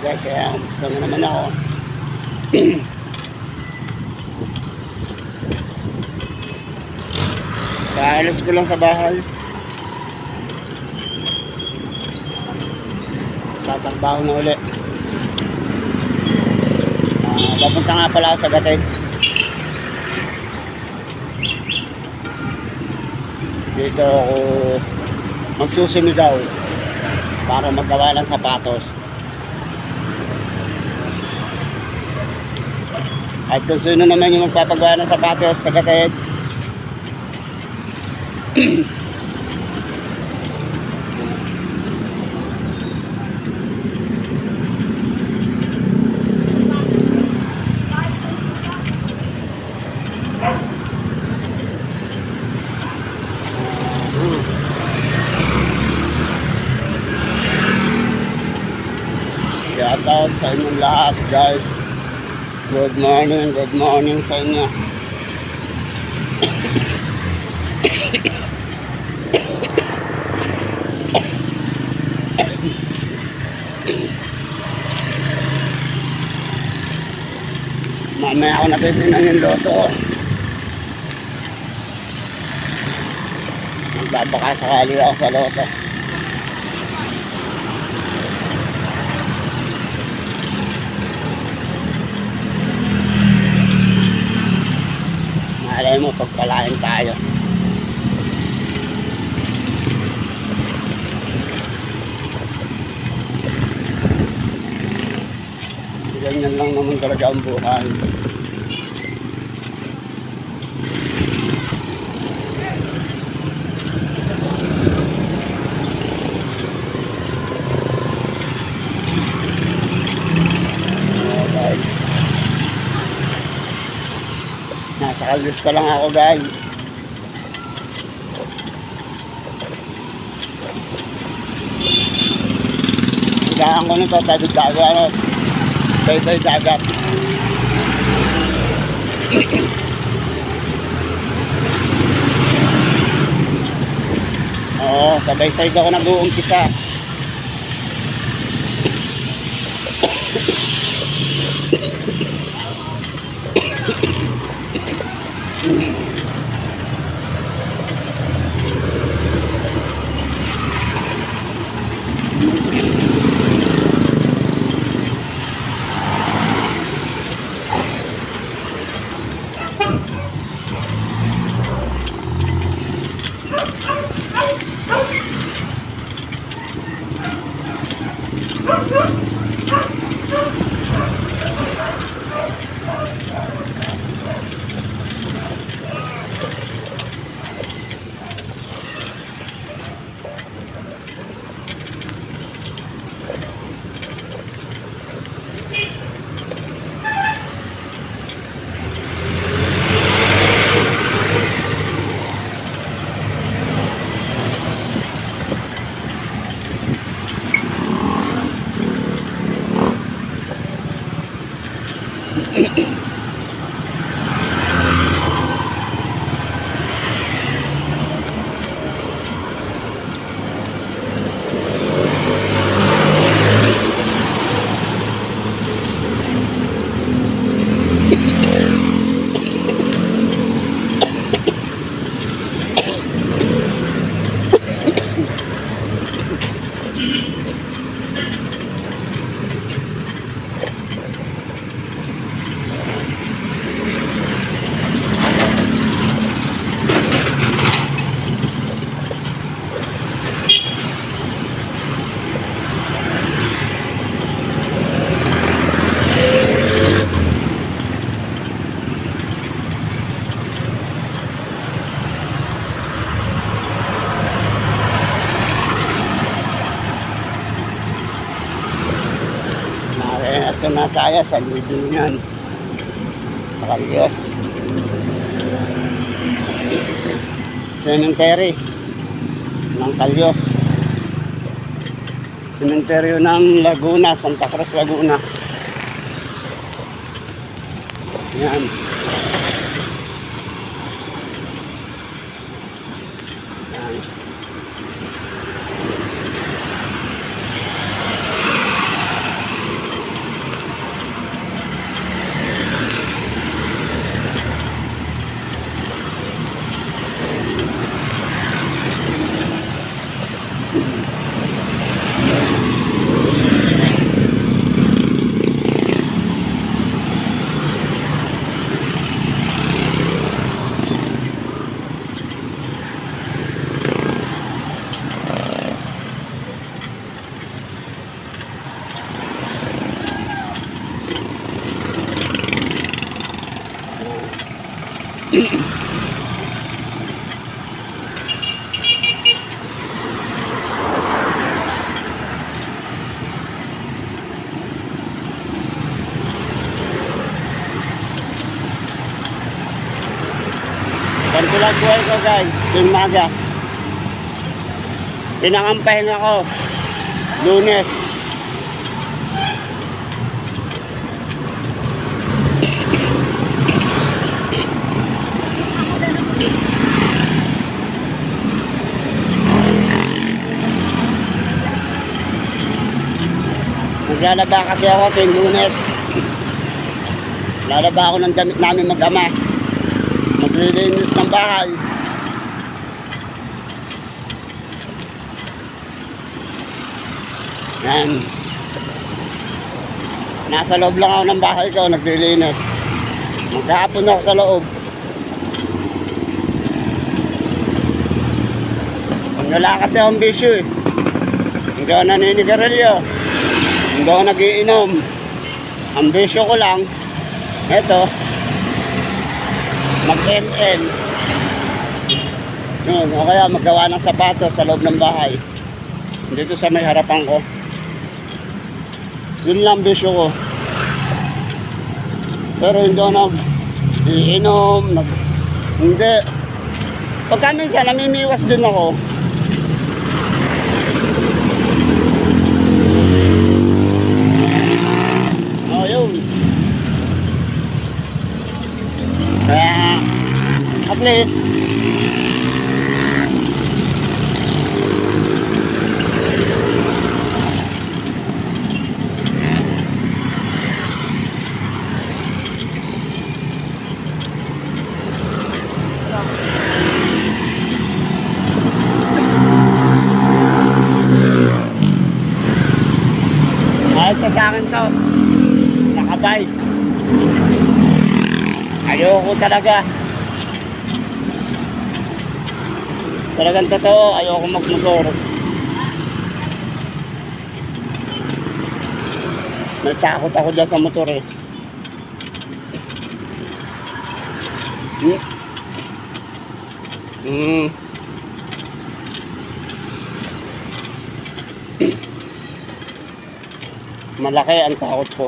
Guys, ayan, gusto na naman ako. Kaalis ko lang sa bahay. Tatakbaho na uli. Papunta nga pala ako sa Gatid. Dito ako magsusunod daw para magawa ng sapatos. At kung sino naman yung magpapagawa ng sapatos sa Gatid, shout out sa inyong lahat, guys. Good morning sa inyo. Mamaya ako natitignan yung loto. Magbabaka sakali ako sa loto. Malay mo pagpalain tayo. Ganyan lang naman talaga ang buhay. Guys, nasa Caldos pa lang ako, guys. Higaan ko nito, tagod dagat, ano, bay dagat. Oo, sabay-side ako nag-uumpisa. Ito na tayo sa libingan sa Caldos. Cemetery ng Caldos. Cemetery ng Laguna, Santa Cruz, Laguna. Yan. buhay ko guys, tuwing maga. Pinakampahin ako Lunes. Maglalaba kasi ako tuwing Lunes. Lalaba ako ng damit namin mag-ama. Maglilinis ng bahay. Yan. Nasa loob lang ako ng bahay ko, naglilinis. Maghapon ako sa loob. Wala kasi akong bisyo eh. Hindi ako naninigarilyo. Hindi ako nagiinom. Ang bisyo ko lang, eto, mag-ML. Yun, o kaya maggawa ng sapatos sa loob ng bahay. Dito sa may harapan ko. Yun lang bisyo ko. Pero hindi ako nag-iinom. Hindi. Pagka minsan, namimiwas din ako. Oh, yun. Kaya, at least, ayos na sa akin to. Nakabike. Ayoko talaga. Talagang totoo, ayoko magmotor. May takot ako dyan sa motor eh. Malaki ang takot ko.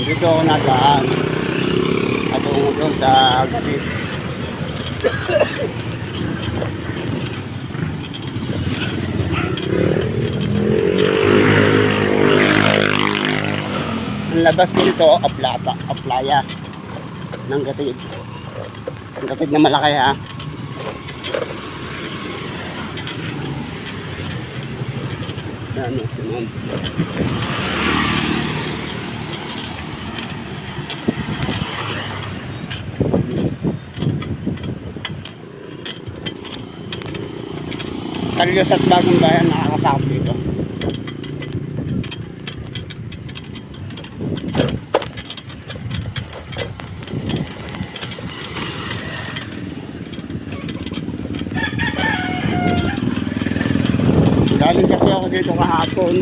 Dito ako nagaan at doon sa gabi. Ang labas ko dito, aplaya ng gatid. Ang gatid na malaki ha. Yan si ma'am. Talyos at Bagong Bayan nakakasakop dito. Galing kasi ako dito kahapon.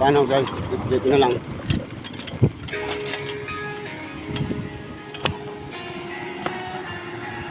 Paano guys, dito na lang.